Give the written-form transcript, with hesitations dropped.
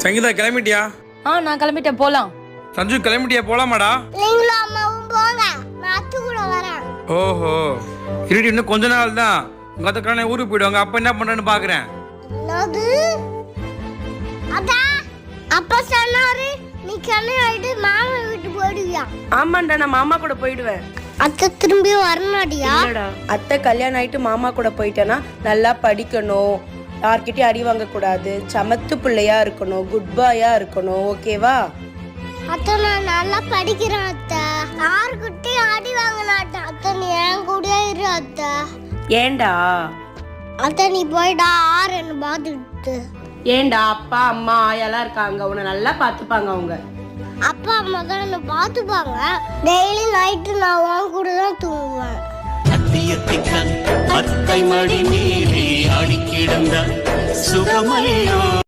சங்கீதா கிளம்பிட்டியா? நான் கிளம்பிட்டேன், போலாம். சஞ்சு கிளம்பிட்டியா? போலாமாடா? நீங்களும் அம்மாவும் போங்க, நான் அத்து கூட வரேன். ஓஹோ, இருடி, இன்னும் கொஞ்ச நாள் தான். உங்க அத்தக்கான ஊருக்கு போயிடுவாங்க. அப்ப என்ன பண்றேன்னு பாக்குறேன். என்னது? அதான் அப்பா சொன்னாரு நீ கண்ணு ஆயிட்டு மாமா வீட்டு போயிடுவியா? ஆமாண்டா, நான் மாமா கூட போயிடுவேன். அத்தை திரும்பி வரணும்டியா? அத்தை கல்யாணம் ஆயிட்டு மாமா கூட போயிட்டேன்னா நல்லா படிக்கணும், யார்கிட்டயும் அடி வாங்க கூடாது, சமத்து பிள்ளையா இருக்கணும், குட் பாயா இருக்கணும். ஓகேவா? அத்தை நான் நல்லா படிக்கிறேன் அத்தை. யாருக்கிட்டையும் அடி வாங்கினாட்டேன் அத்தை. நீ என் கூட இரு அத்தை. ஏண்டா அத்தை நீ போயிடா, ஆறு என்ன பார்த்துக்கிட்டு. ஏண்டா, அப்பா அம்மா ஆயாலாம் இருக்காங்க, உன்னை நல்லா பார்த்துப்பாங்க அவங்க. அப்பா அம்மா தான் என்ன பார்த்துப்பாங்க. டெய்லி நைட்டு நான் உன் கூட தான் தூங்குவேன். அத்தை மடி மீறி அடிக்கிடந்த சுகமையோ